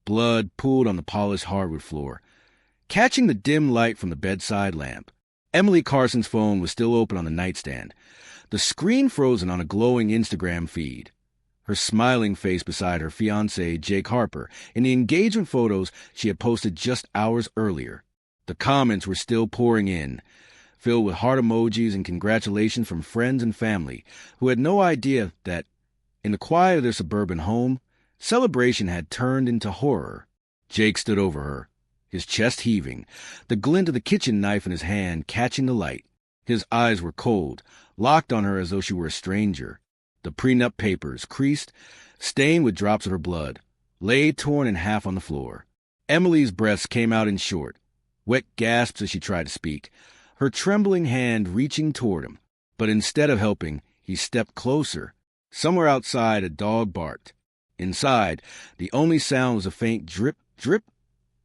Blood pooled on the polished hardwood floor, catching the dim light from the bedside lamp. Emily Carson's phone was still open on the nightstand, the screen frozen on a glowing Instagram feed. Her smiling face beside her fiancé, Jake Harper, in the engagement photos she had posted just hours earlier. The comments were still pouring in, filled with heart emojis and congratulations from friends and family who had no idea that, in the quiet of their suburban home, celebration had turned into horror. Jake stood over her, his chest heaving, the glint of the kitchen knife in his hand catching the light. His eyes were cold, locked on her as though she were a stranger. The prenup papers, creased, stained with drops of her blood, lay torn in half on the floor. Emily's breaths came out in short, wet gasps as she tried to speak, her trembling hand reaching toward him. But instead of helping, he stepped closer. Somewhere outside, a dog barked. Inside, the only sound was a faint drip, drip,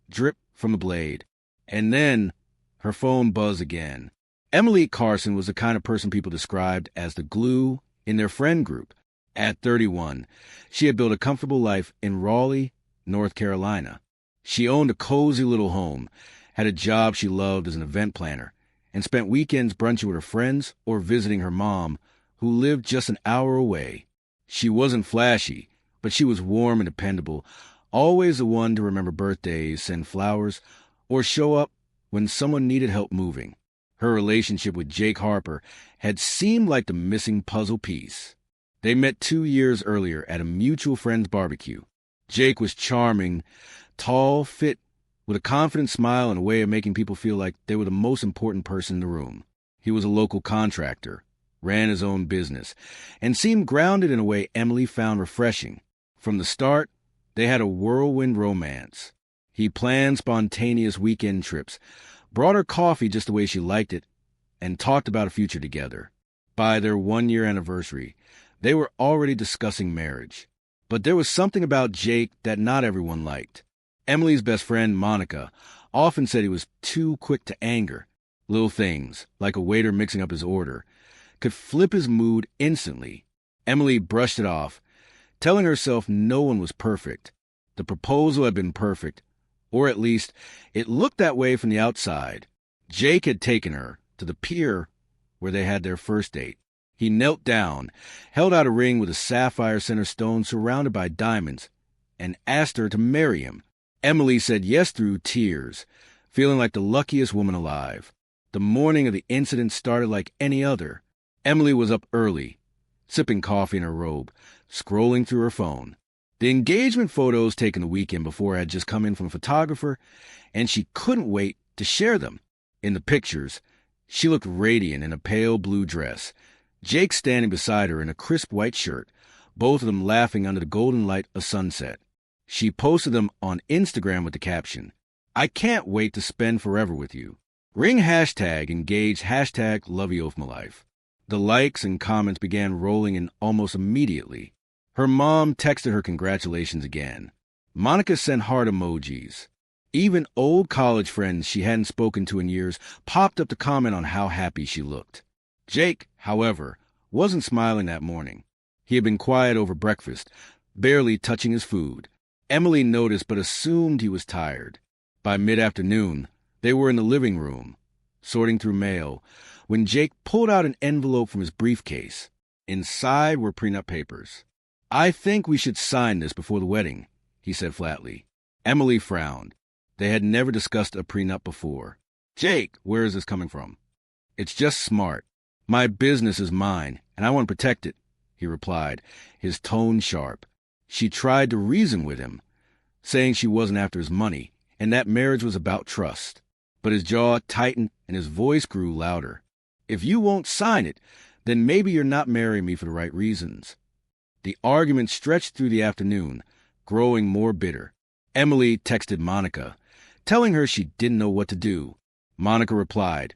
drip from the blade. And then her phone buzzed again. Emily Carson was the kind of person people described as the glue in their friend group. At 31, she had built a comfortable life in Raleigh, North Carolina. She owned a cozy little home, had a job she loved as an event planner, and spent weekends brunching with her friends or visiting her mom, who lived just an hour away. She wasn't flashy, but she was warm and dependable, always the one to remember birthdays, send flowers, or show up when someone needed help moving. Her relationship with Jake Harper had seemed like the missing puzzle piece. They met 2 years earlier at a mutual friend's barbecue. Jake was charming, tall, fit, with a confident smile and a way of making people feel like they were the most important person in the room. He was a local contractor, ran his own business, and seemed grounded in a way Emily found refreshing. From the start, they had a whirlwind romance. He planned spontaneous weekend trips, brought her coffee just the way she liked it, and talked about a future together. By their 1-year anniversary, they were already discussing marriage. But there was something about Jake that not everyone liked. Emily's best friend, Monica, often said he was too quick to anger. Little things, like a waiter mixing up his order, could flip his mood instantly. Emily brushed it off, telling herself no one was perfect. The proposal had been perfect, or at least it looked that way from the outside. Jake had taken her to the pier where they had their first date. He knelt down, held out a ring with a sapphire center stone surrounded by diamonds, and asked her to marry him. Emily said yes through tears, feeling like the luckiest woman alive. The morning of the incident started like any other. Emily was up early, sipping coffee in her robe, scrolling through her phone. The engagement photos taken the weekend before had just come in from a photographer, and she couldn't wait to share them. In the pictures, she looked radiant in a pale blue dress, Jake standing beside her in a crisp white shirt, both of them laughing under the golden light of sunset. She posted them on Instagram with the caption, "I can't wait to spend forever with you. Ring hashtag engaged hashtag love you of my life." The likes and comments began rolling in almost immediately. Her mom texted her congratulations again. Monica sent heart emojis. Even old college friends she hadn't spoken to in years popped up to comment on how happy she looked. Jake, however, wasn't smiling that morning. He had been quiet over breakfast, barely touching his food. Emily noticed but assumed he was tired. By mid-afternoon, they were in the living room, sorting through mail, when Jake pulled out an envelope from his briefcase. Inside were prenup papers. "I think we should sign this before the wedding," he said flatly. Emily frowned. They had never discussed a prenup before. "Jake, where is this coming from?" "It's just smart. My business is mine, and I want to protect it," he replied, his tone sharp. She tried to reason with him, saying she wasn't after his money, and that marriage was about trust. But his jaw tightened and his voice grew louder. "If you won't sign it, then maybe you're not marrying me for the right reasons." The argument stretched through the afternoon, growing more bitter. Emily texted Monica, telling her she didn't know what to do. Monica replied,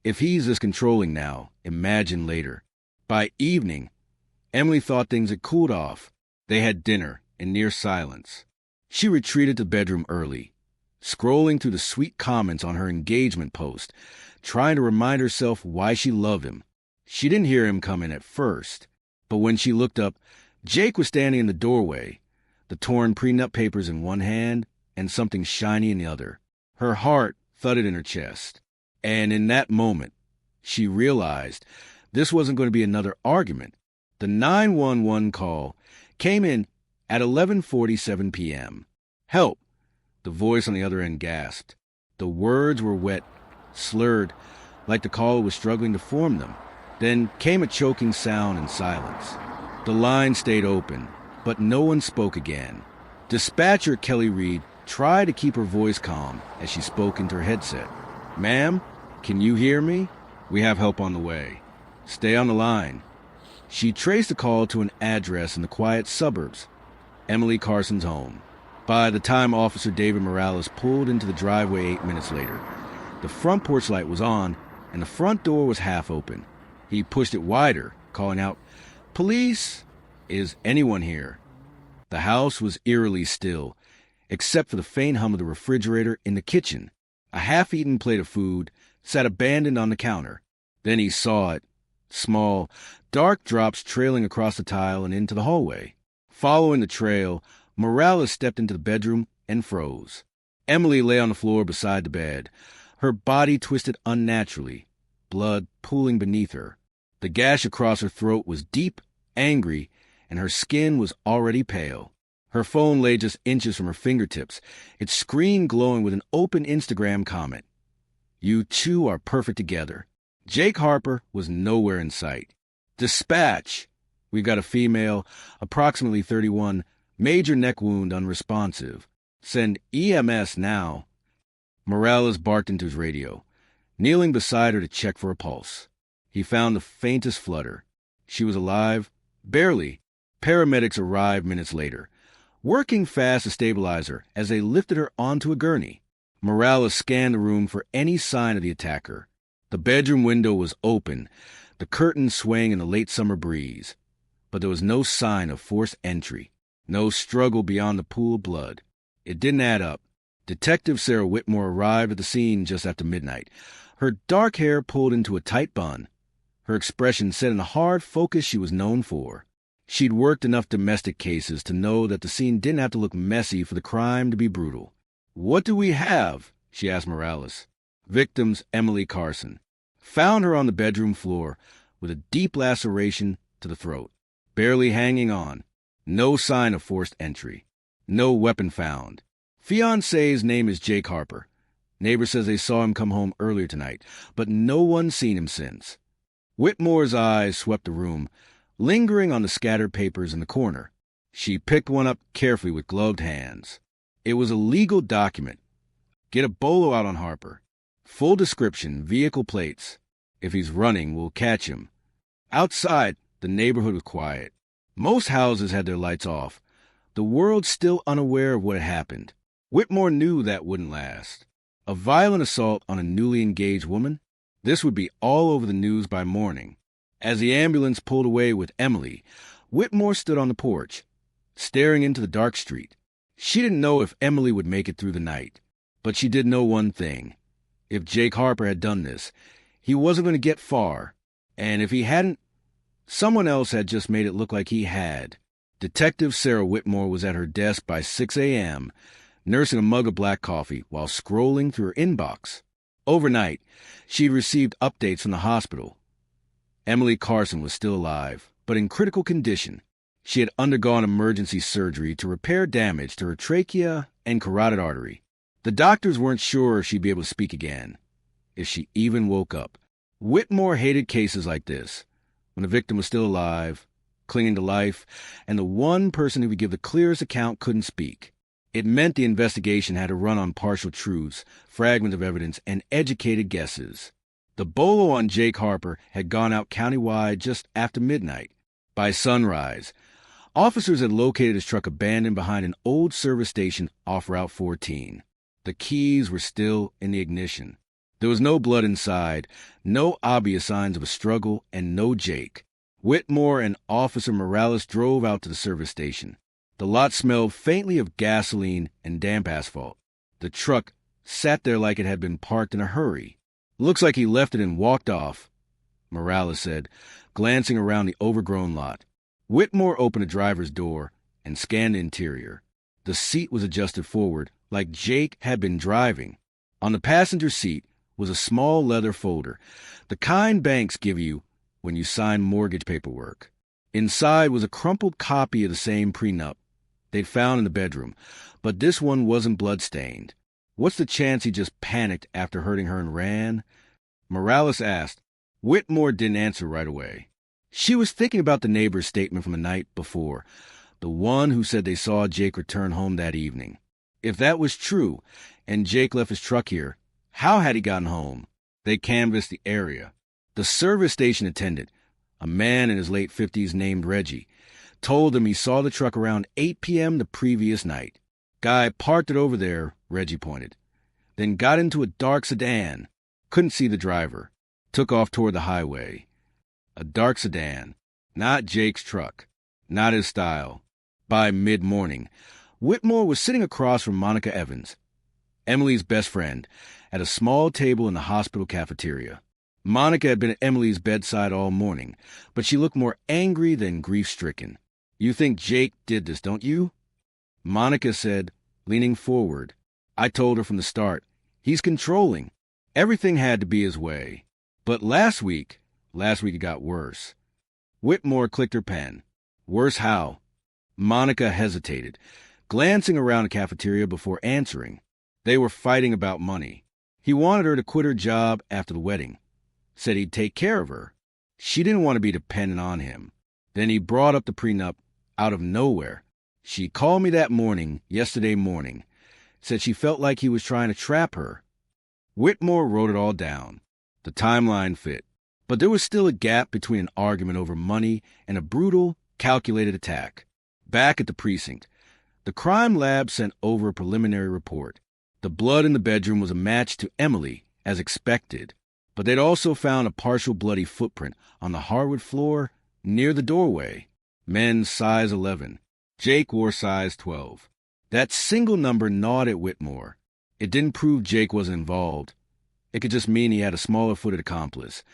"If he's this controlling now, imagine later." By evening, Emily thought things had cooled off. They had dinner in near silence. She retreated to bedroom early, scrolling through the sweet comments on her engagement post, trying to remind herself why she loved him. She didn't hear him come in at first, but when she looked up, Jake was standing in the doorway, the torn prenup papers in one hand and something shiny in the other. Her heart thudded in her chest. And in that moment, she realized this wasn't going to be another argument. The 911 call came in at 11:47 p.m. "Help!" The voice on the other end gasped. The words were wet, slurred, like the caller was struggling to form them. Then came a choking sound and silence. The line stayed open, but no one spoke again. Dispatcher Kelly Reed tried to keep her voice calm as she spoke into her headset. "Ma'am, can you hear me? We have help on the way. Stay on the line." She traced the call to an address in the quiet suburbs, Emily Carson's home. By the time Officer David Morales pulled into the driveway 8 minutes later, the front porch light was on and the front door was half open. He pushed it wider, calling out, "Police! Is anyone here?" The house was eerily still, except for the faint hum of the refrigerator in the kitchen. A half-eaten plate of food sat abandoned on the counter. Then he saw it, small, dark drops trailing across the tile and into the hallway. Following the trail, Morales stepped into the bedroom and froze. Emily lay on the floor beside the bed, her body twisted unnaturally, blood pooling beneath her. The gash across her throat was deep, angry, and her skin was already pale. Her phone lay just inches from her fingertips, its screen glowing with an open Instagram comment. "You two are perfect together." Jake Harper was nowhere in sight. "Dispatch! We've got a female, approximately 31, major neck wound unresponsive. Send EMS now." Morales barked into his radio, kneeling beside her to check for a pulse. He found the faintest flutter. She was alive, barely. Paramedics arrived minutes later, working fast to stabilize her as they lifted her onto a gurney. Morales scanned the room for any sign of the attacker. The bedroom window was open, the curtains swaying in the late summer breeze. But there was no sign of forced entry, no struggle beyond the pool of blood. It didn't add up. Detective Sarah Whitmore arrived at the scene just after midnight, her dark hair pulled into a tight bun, her expression set in the hard focus she was known for. She'd worked enough domestic cases to know that the scene didn't have to look messy for the crime to be brutal. "What do we have?" she asked Morales. Victim's Emily Carson. Found her on the bedroom floor with a deep laceration to the throat, barely hanging on. No sign of forced entry. No weapon found. Fiancé's name is Jake Harper. Neighbor says they saw him come home earlier tonight, but no one's seen him since. Whitmore's eyes swept the room, lingering on the scattered papers in the corner. She picked one up carefully with gloved hands. It was a legal document. Get a bolo out on Harper. Full description, vehicle plates. If he's running, we'll catch him. Outside, the neighborhood was quiet. Most houses had their lights off. The world still unaware of what had happened. Whitmore knew that wouldn't last. A violent assault on a newly engaged woman? This would be all over the news by morning. As the ambulance pulled away with Emily, Whitmore stood on the porch, staring into the dark street. She didn't know if Emily would make it through the night, but she did know one thing. If Jake Harper had done this, he wasn't going to get far, and if he hadn't, someone else had just made it look like he had. Detective Sarah Whitmore was at her desk by 6 a.m., nursing a mug of black coffee while scrolling through her inbox. Overnight, she'd received updates from the hospital. Emily Carson was still alive, but in critical condition. She had undergone emergency surgery to repair damage to her trachea and carotid artery. The doctors weren't sure if she'd be able to speak again, if she even woke up. Whitmore hated cases like this, when the victim was still alive, clinging to life, and the one person who would give the clearest account couldn't speak. It meant the investigation had to run on partial truths, fragments of evidence, and educated guesses. The bolo on Jake Harper had gone out countywide just after midnight. By sunrise, officers had located his truck abandoned behind an old service station off Route 14. The keys were still in the ignition. There was no blood inside, no obvious signs of a struggle, and no Jake. Whitmore and Officer Morales drove out to the service station. The lot smelled faintly of gasoline and damp asphalt. The truck sat there like it had been parked in a hurry. "Looks like he left it and walked off," Morales said, glancing around the overgrown lot. Whitmore opened the driver's door and scanned the interior. The seat was adjusted forward, like Jake had been driving. On the passenger seat was a small leather folder, the kind banks give you when you sign mortgage paperwork. Inside was a crumpled copy of the same prenup they'd found in the bedroom, but this one wasn't blood-stained. What's the chance he just panicked after hurting her and ran? Morales asked. Whitmore didn't answer right away. She was thinking about the neighbor's statement from the night before, the one who said they saw Jake return home that evening. If that was true, and Jake left his truck here, how had he gotten home? They canvassed the area. The service station attendant, a man in his late 50s named Reggie, told him he saw the truck around 8 p.m. the previous night. Guy parked it over there, Reggie pointed, then got into a dark sedan. Couldn't see the driver. Took off toward the highway. A dark sedan. Not Jake's truck. Not his style. By mid-morning, Whitmore was sitting across from Monica Evans, Emily's best friend, at a small table in the hospital cafeteria. Monica had been at Emily's bedside all morning, but she looked more angry than grief-stricken. You think Jake did this, don't you? Monica said, leaning forward. I told her from the start. He's controlling. Everything had to be his way. But last week it got worse. Whitmore clicked her pen. Worse how? Monica hesitated, glancing around the cafeteria before answering. They were fighting about money. He wanted her to quit her job after the wedding. Said he'd take care of her. She didn't want to be dependent on him. Then he brought up the prenup out of nowhere. She called me that morning, yesterday morning. Said she felt like he was trying to trap her. Whitmore wrote it all down. The timeline fit. But there was still a gap between an argument over money and a brutal, calculated attack. Back at the precinct, the crime lab sent over a preliminary report. The blood in the bedroom was a match to Emily, as expected. But they'd also found a partial bloody footprint on the hardwood floor near the doorway. Men's size 11. Jake wore size 12. That single number gnawed at Whitmore. It didn't prove Jake wasn't involved. It could just mean he had a smaller-footed accomplice.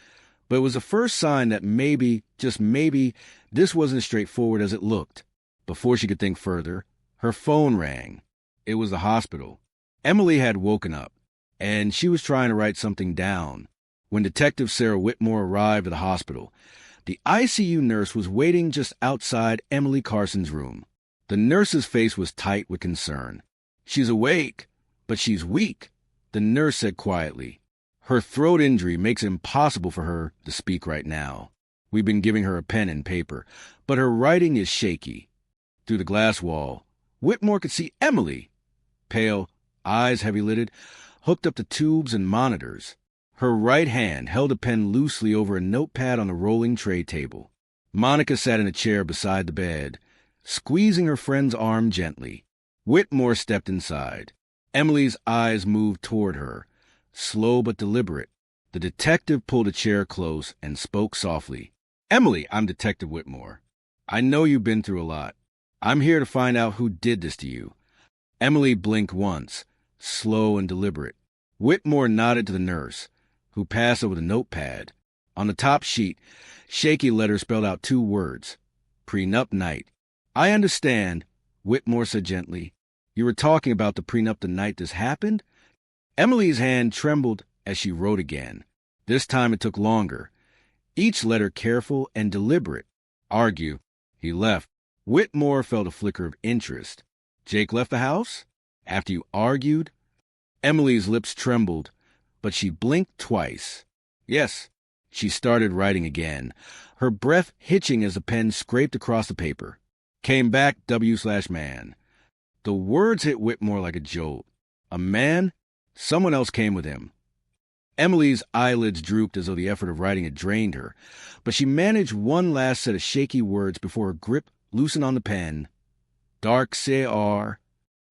But it was the first sign that maybe, just maybe, this wasn't as straightforward as it looked. Before she could think further, her phone rang. It was the hospital. Emily had woken up, and she was trying to write something down. When Detective Sarah Whitmore arrived at the hospital, the ICU nurse was waiting just outside Emily Carson's room. The nurse's face was tight with concern. She's awake, but she's weak, the nurse said quietly. Her throat injury makes it impossible for her to speak right now. We've been giving her a pen and paper, but her writing is shaky. Through the glass wall, Whitmore could see Emily, pale, eyes heavy-lidded, hooked up to tubes and monitors. Her right hand held a pen loosely over a notepad on the rolling tray table. Monica sat in a chair beside the bed, squeezing her friend's arm gently. Whitmore stepped inside. Emily's eyes moved toward her, slow but deliberate. The detective pulled a chair close and spoke softly. Emily, I'm Detective Whitmore. I know you've been through a lot. I'm here to find out who did this to you. Emily blinked once, slow and deliberate. Whitmore nodded to the nurse, who passed over the notepad. On the top sheet, shaky letters spelled out 2 words. Prenup night. I understand, Whitmore said gently. You were talking about the prenup the night this happened? Emily's hand trembled as she wrote again. This time it took longer. Each letter careful and deliberate. Argue. He left. Whitmore felt a flicker of interest. Jake left the house? After you argued? Emily's lips trembled, but she blinked twice. Yes. She started writing again, her breath hitching as the pen scraped across the paper. Came back W/man. The words hit Whitmore like a jolt. A man? Someone else came with him. Emily's eyelids drooped as though the effort of writing had drained her, but she managed one last set of shaky words before her grip loosened on the pen. Dark C.R.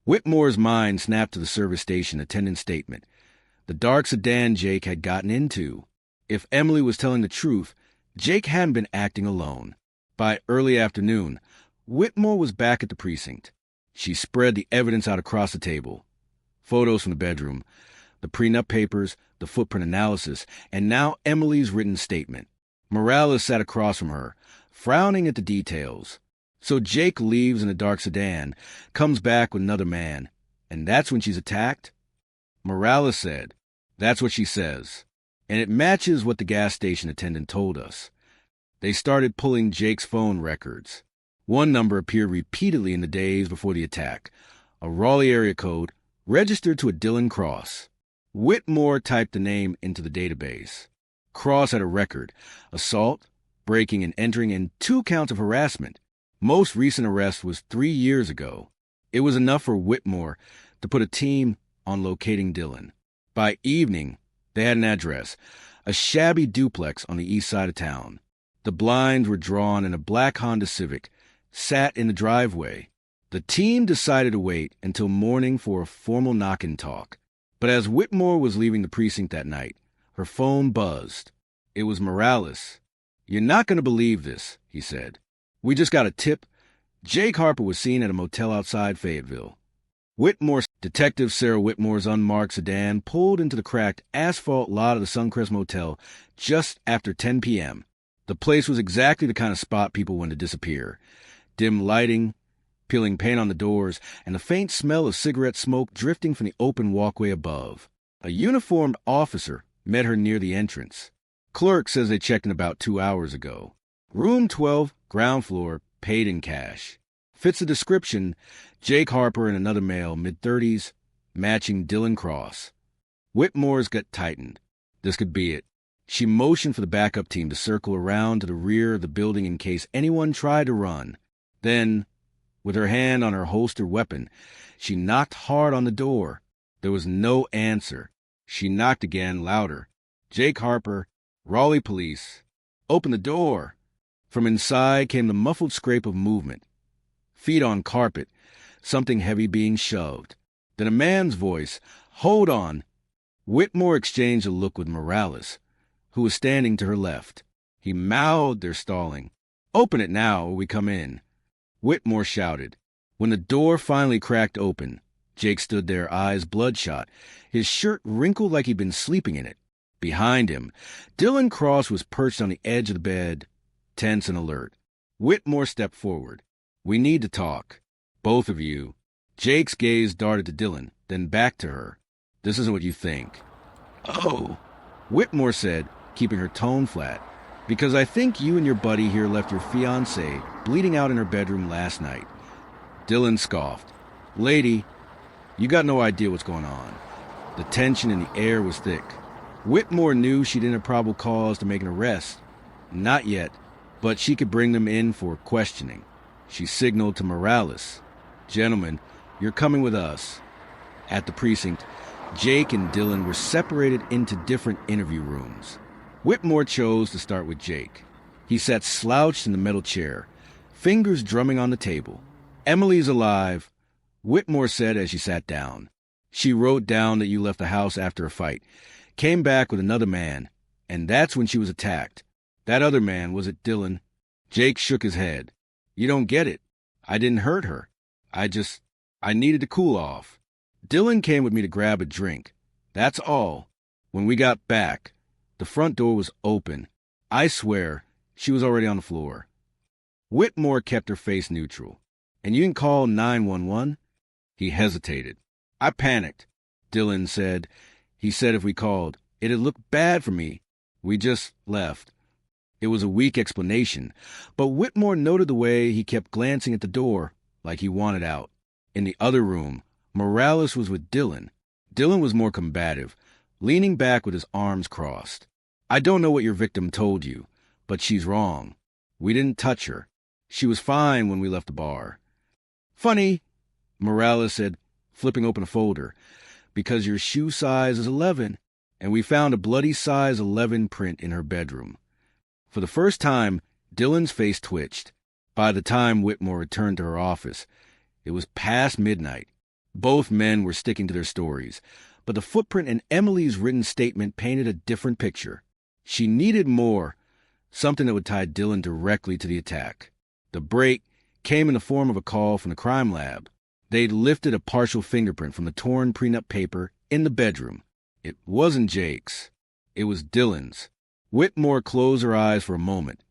Whitmore's mind snapped to the service station attendant's statement. The dark sedan Jake had gotten into. If Emily was telling the truth, Jake hadn't been acting alone. By early afternoon, Whitmore was back at the precinct. She spread the evidence out across the table. Photos from the bedroom, the prenup papers, the footprint analysis, and now Emily's written statement. Morales sat across from her, frowning at the details. So Jake leaves in a dark sedan, comes back with another man, and that's when she's attacked? Morales said, "That's what she says." And it matches what the gas station attendant told us. They started pulling Jake's phone records. One number appeared repeatedly in the days before the attack, a Raleigh area code registered to a Dylan Cross. Whitmore typed the name into the database. Cross had a record: assault, breaking and entering, and 2 counts of harassment. Most recent arrest was 3 years ago. It was enough for Whitmore to put a team on locating Dylan. By evening, they had an address: a shabby duplex on the east side of town. The blinds were drawn and a black Honda Civic sat in the driveway. The team decided to wait until morning for a formal knock-and talk. But as Whitmore was leaving the precinct that night, her phone buzzed. It was Morales. "You're not going to believe this," he said. "We just got a tip. Jake Harper was seen at a motel outside Fayetteville." Detective Sarah Whitmore's unmarked sedan pulled into the cracked asphalt lot of the Suncrest Motel just after 10 p.m. The place was exactly the kind of spot people want to disappear. Dim lighting, peeling paint on the doors, and the faint smell of cigarette smoke drifting from the open walkway above. A uniformed officer met her near the entrance. "Clerk says they checked in about 2 hours ago. Room 12, ground floor, paid in cash." Fits the description: Jake Harper and another male, mid-30s, matching Dylan Cross. Whitmore's gut tightened. This could be it. She motioned for the backup team to circle around to the rear of the building in case anyone tried to run. Then, with her hand on her holstered weapon, she knocked hard on the door. There was no answer. She knocked again, louder. "Jake Harper, Raleigh Police. Open the door." From inside came the muffled scrape of movement. Feet on carpet, something heavy being shoved. Then a man's voice: "Hold on." Whitmore exchanged a look with Morales, who was standing to her left. He mouthed their stalling. "Open it now, or we come in." Whitmore shouted. When the door finally cracked open, Jake stood there, eyes bloodshot, his shirt wrinkled like he'd been sleeping in it. Behind him, Dylan Cross was perched on the edge of the bed, tense and alert. Whitmore stepped forward. "We need to talk. Both of you." Jake's gaze darted to Dylan, then back to her. "This isn't what you think." "Oh," Whitmore said, keeping her tone flat, "because I think you and your buddy here left your fiancé bleeding out in her bedroom last night." Dylan scoffed. "Lady, you got no idea what's going on." The tension in the air was thick. Whitmore knew she didn't have probable cause to make an arrest. Not yet, but she could bring them in for questioning. She signaled to Morales. "Gentlemen, you're coming with us." At the precinct, Jake and Dylan were separated into different interview rooms. Whitmore chose to start with Jake. He sat slouched in the metal chair, fingers drumming on the table. "Emily's alive," Whitmore said as she sat down. "She wrote down that you left the house after a fight, came back with another man, and that's when she was attacked. That other man, was it Dylan?" Jake shook his head. "You don't get it. I didn't hurt her. I needed to cool off. Dylan came with me to grab a drink. That's all. When we got back, the front door was open. I swear, she was already on the floor." Whitmore kept her face neutral. "And you didn't call 911? He hesitated. "I panicked," Dylan said. "He said if we called, it'd look bad for me. We just left." It was a weak explanation, but Whitmore noted the way he kept glancing at the door, like he wanted out. In the other room, Morales was with Dylan. Dylan was more combative, leaning back with his arms crossed. "I don't know what your victim told you, but she's wrong. We didn't touch her. She was fine when we left the bar." "Funny," Morales said, flipping open a folder, "because your shoe size is 11, and we found a bloody size 11 print in her bedroom." For the first time, Dylan's face twitched. By the time Whitmore returned to her office, it was past midnight. Both men were sticking to their stories, but the footprint in Emily's written statement painted a different picture. She needed more, something that would tie Dylan directly to the attack. The break came in the form of a call from the crime lab. They'd lifted a partial fingerprint from the torn prenup paper in the bedroom. It wasn't Jake's. It was Dylan's. Whitmore closed her eyes for a moment,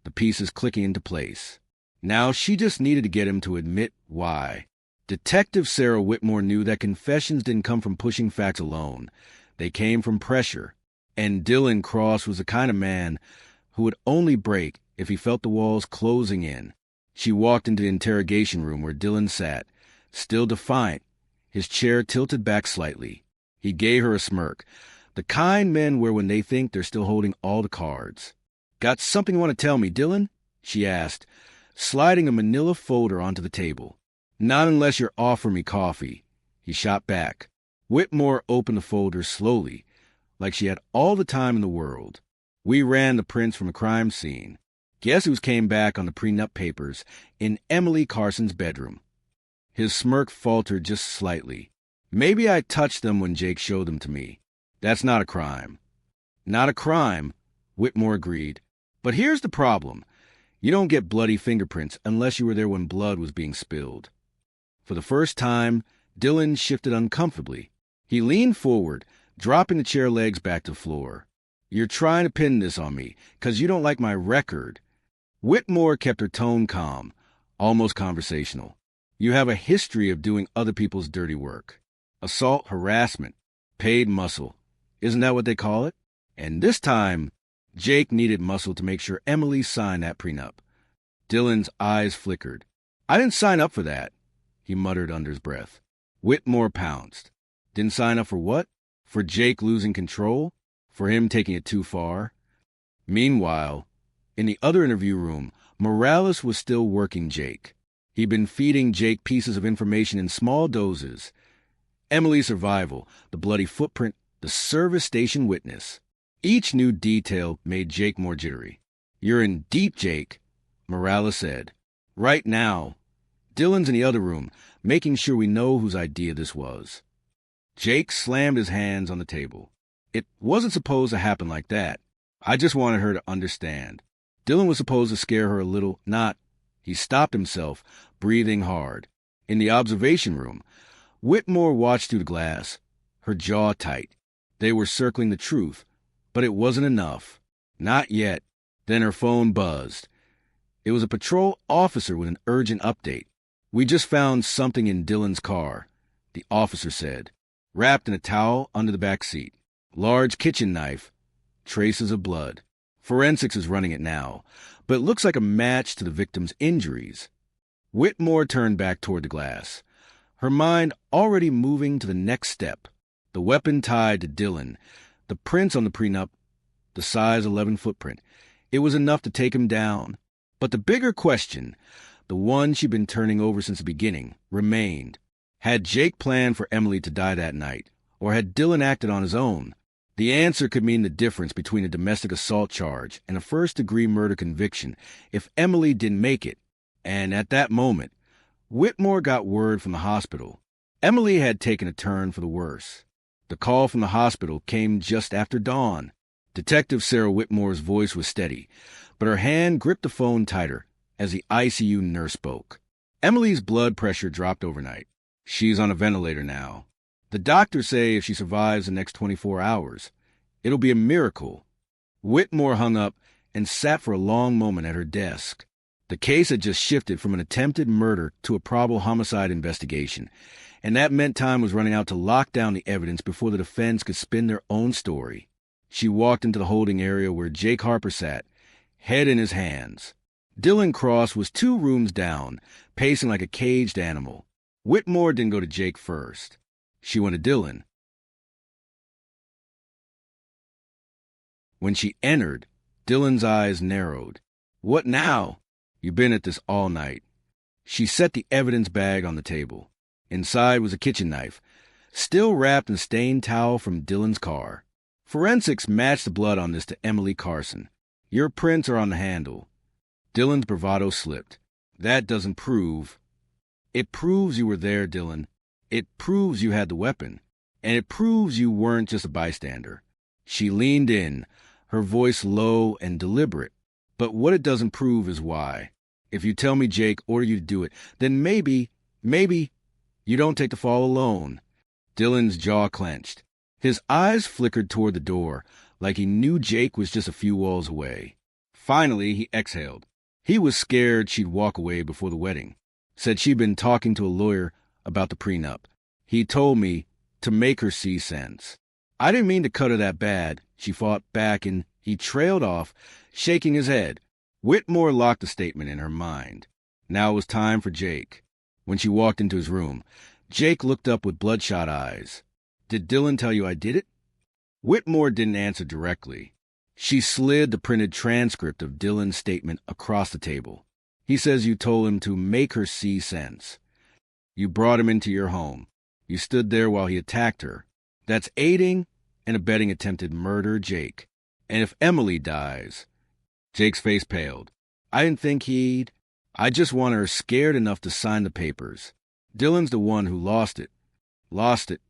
the pieces clicking into place. Now she just needed to get him to admit why. Detective Sarah Whitmore knew that confessions didn't come from pushing facts alone. They came from pressure. And Dylan Cross was the kind of man who would only break if he felt the walls closing in. She walked into the interrogation room where Dylan sat, still defiant, his chair tilted back slightly. He gave her a smirk, the kind men wear when they think they're still holding all the cards. "Got something you want to tell me, Dylan?" she asked, sliding a manila folder onto the table. "Not unless you're offering me coffee," he shot back. Whitmore opened the folder slowly, like she had all the time in the world. "We ran the prints from a crime scene. Guess who's came back on the prenup papers in Emily Carson's bedroom?" His smirk faltered just slightly. "Maybe I touched them when Jake showed them to me. That's not a crime." "Not a crime," Whitmore agreed. "But here's the problem. You don't get bloody fingerprints unless you were there when blood was being spilled." For the first time, Dylan shifted uncomfortably. He leaned forward, dropping the chair legs back to the floor. "You're trying to pin this on me, 'cause you don't like my record." Whitmore kept her tone calm, almost conversational. "You have a history of doing other people's dirty work. Assault, harassment, paid muscle. Isn't that what they call it? And this time, Jake needed muscle to make sure Emily signed that prenup." Dylan's eyes flickered. "I didn't sign up for that," he muttered under his breath. Whitmore pounced. "Didn't sign up for what? For Jake losing control? For him taking it too far?" Meanwhile, in the other interview room, Morales was still working Jake. He'd been feeding Jake pieces of information in small doses. Emily's survival, the bloody footprint, the service station witness. Each new detail made Jake more jittery. "You're in deep, Jake," Morales said. "Right now." Dylan's in the other room, making sure we know whose idea this was. Jake slammed his hands on the table. "It wasn't supposed to happen like that. I just wanted her to understand. Dylan was supposed to scare her a little, not—" He stopped himself, breathing hard. In the observation room, Whitmore watched through the glass, her jaw tight. They were circling the truth, but it wasn't enough. Not yet. Then her phone buzzed. It was a patrol officer with an urgent update. "We just found something in Dylan's car," the officer said. "Wrapped in a towel under the back seat. Large kitchen knife. Traces of blood. Forensics is running it now, but it looks like a match to the victim's injuries." Whitmore turned back toward the glass, her mind already moving to the next step. The weapon tied to Dylan, the prints on the prenup, the size 11 footprint. It was enough to take him down. But the bigger question, the one she'd been turning over since the beginning, remained. Had Jake planned for Emily to die that night, or had Dylan acted on his own? The answer could mean the difference between a domestic assault charge and a first-degree murder conviction if Emily didn't make it. And at that moment, Whitmore got word from the hospital. Emily had taken a turn for the worse. The call from the hospital came just after dawn. Detective Sarah Whitmore's voice was steady, but her hand gripped the phone tighter as the ICU nurse spoke. "Emily's blood pressure dropped overnight. She's on a ventilator now. The doctors say if she survives the next 24 hours, it'll be a miracle." Whitmore hung up and sat for a long moment at her desk. The case had just shifted from an attempted murder to a probable homicide investigation, and that meant time was running out to lock down the evidence before the defense could spin their own story. She walked into the holding area where Jake Harper sat, head in his hands. Dylan Cross was 2 rooms down, pacing like a caged animal. Whitmore didn't go to Jake first. She went to Dylan. When she entered, Dylan's eyes narrowed. "What now? You've been at this all night." She set the evidence bag on the table. Inside was a kitchen knife, still wrapped in a stained towel from Dylan's car. "Forensics matched the blood on this to Emily Carson. Your prints are on the handle." Dylan's bravado slipped. "That doesn't prove—" "It proves you were there, Dylan. It proves you had the weapon. And it proves you weren't just a bystander." She leaned in, her voice low and deliberate. "But what it doesn't prove is why. If you tell me Jake ordered you to do it, then maybe, you don't take the fall alone." Dylan's jaw clenched. His eyes flickered toward the door, like he knew Jake was just a few walls away. Finally, he exhaled. He was scared she'd walk away before the wedding. Said she'd been talking to a lawyer about the prenup. He told me to make her see sense. I didn't mean to cut her that bad, she fought back, and he trailed off, shaking his head. Whitmore locked the statement in her mind. Now it was time for Jake. When she walked into his room, Jake looked up with bloodshot eyes. "Did Dylan tell you I did it?" Whitmore didn't answer directly. She slid the printed transcript of Dylan's statement across the table. "He says you told him to make her see sense. You brought him into your home. You stood there while he attacked her. That's aiding and abetting attempted murder, Jake. And if Emily dies..." Jake's face paled. "I didn't think he'd... I just want her scared enough to sign the papers. Dylan's the one who lost it." "Lost it?"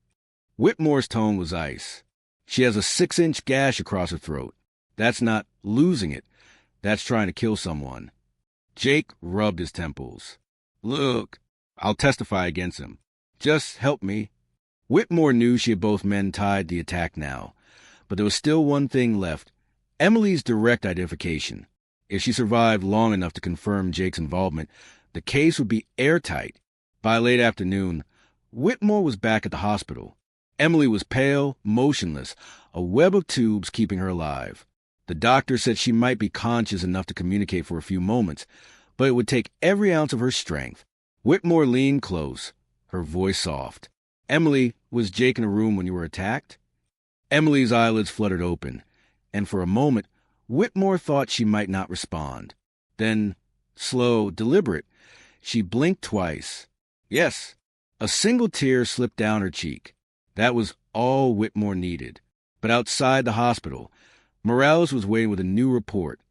Whitmore's tone was ice. "She has a 6-inch gash across her throat. That's not losing it. That's trying to kill someone." Jake rubbed his temples. "Look, I'll testify against him. Just help me." Whitmore knew she had both men tied to the attack now, but there was still one thing left: Emily's direct identification. If she survived long enough to confirm Jake's involvement, the case would be airtight. By late afternoon, Whitmore was back at the hospital. Emily was pale, motionless, a web of tubes keeping her alive. The doctor said she might be conscious enough to communicate for a few moments, but it would take every ounce of her strength. Whitmore leaned close, her voice soft. "Emily, was Jake in a room when you were attacked?" Emily's eyelids fluttered open, and for a moment, Whitmore thought she might not respond. Then, slow, deliberate, she blinked twice. "Yes." A single tear slipped down her cheek. That was all Whitmore needed. But outside the hospital, Morales was waiting with a new report.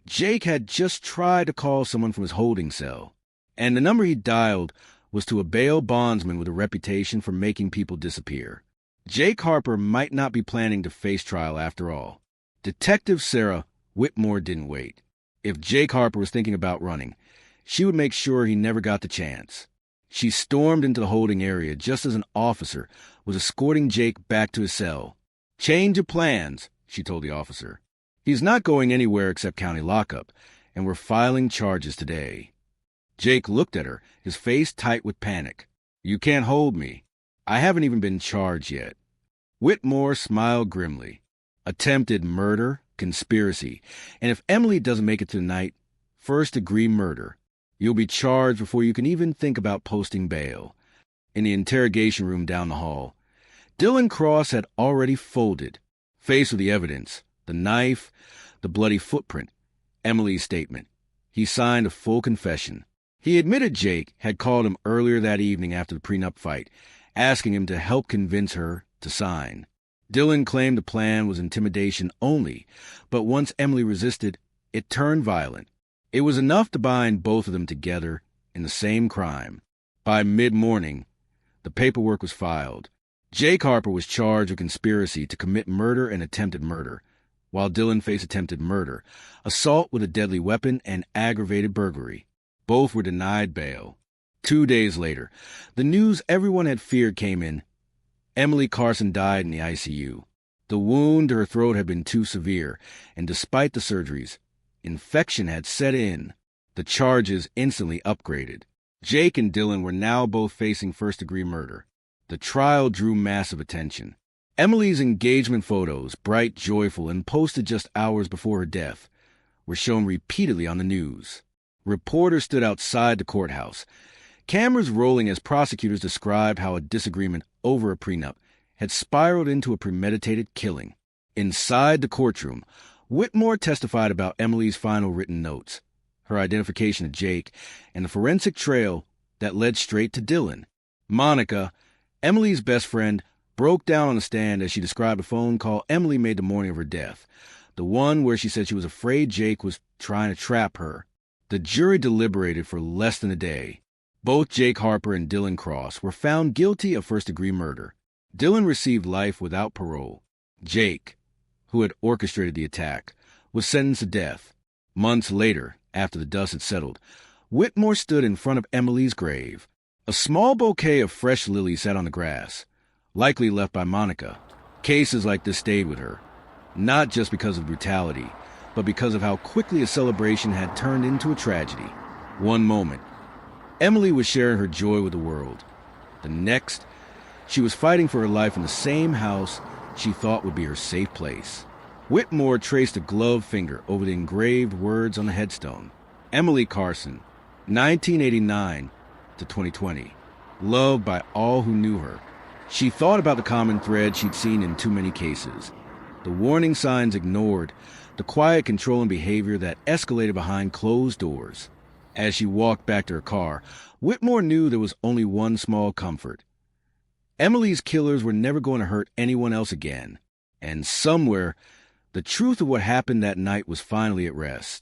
Jake had just tried to call someone from his holding cell, and the number he dialed was to a bail bondsman with a reputation for making people disappear. Jake Harper might not be planning to face trial after all. Detective Sarah Whitmore didn't wait. If Jake Harper was thinking about running, she would make sure he never got the chance. She stormed into the holding area just as an officer was escorting Jake back to his cell. "Change of plans," she told the officer. "He's not going anywhere except county lockup, and we're filing charges today." Jake looked at her, his face tight with panic. "You can't hold me. I haven't even been charged yet." Whitmore smiled grimly. "Attempted murder, conspiracy, and if Emily doesn't make it tonight, first-degree murder. You'll be charged before you can even think about posting bail." In the interrogation room down the hall, Dylan Cross had already folded, faced with the evidence, the knife, the bloody footprint, Emily's statement. He signed a full confession. He admitted Jake had called him earlier that evening after the prenup fight, asking him to help convince her to sign. Dylan claimed the plan was intimidation only, but once Emily resisted, it turned violent. It was enough to bind both of them together in the same crime. By mid-morning, the paperwork was filed. Jake Harper was charged with conspiracy to commit murder and attempted murder, while Dylan faced attempted murder, assault with a deadly weapon, and aggravated burglary. Both were denied bail. 2 days later, the news everyone had feared came in. Emily Carson died in the ICU. The wound to her throat had been too severe, and despite the surgeries, infection had set in. The charges instantly upgraded. Jake and Dylan were now both facing first-degree murder. The trial drew massive attention. Emily's engagement photos, bright, joyful, and posted just hours before her death, were shown repeatedly on the news. Reporters stood outside the courthouse, cameras rolling as prosecutors described how a disagreement over a prenup had spiraled into a premeditated killing. Inside the courtroom, Whitmore testified about Emily's final written notes, her identification of Jake, and the forensic trail that led straight to Dylan. Monica, Emily's best friend, broke down on the stand as she described a phone call Emily made the morning of her death, the one where she said she was afraid Jake was trying to trap her. The jury deliberated for less than a day. Both Jake Harper and Dylan Cross were found guilty of first-degree murder. Dylan received life without parole. Jake, who had orchestrated the attack, was sentenced to death. Months later, after the dust had settled, Whitmore stood in front of Emily's grave. A small bouquet of fresh lilies sat on the grass, likely left by Monica. Cases like this stayed with her, not just because of brutality, but because of how quickly a celebration had turned into a tragedy. One moment, Emily was sharing her joy with the world. The next, she was fighting for her life in the same house she thought would be her safe place. Whitmore traced a gloved finger over the engraved words on the headstone. Emily Carson, 1989 to 2020. Loved by all who knew her. She thought about the common thread she'd seen in too many cases. The warning signs ignored, the quiet controlling behavior that escalated behind closed doors. As she walked back to her car, Whitmore knew there was only one small comfort. Emily's killers were never going to hurt anyone else again. And somewhere, the truth of what happened that night was finally at rest.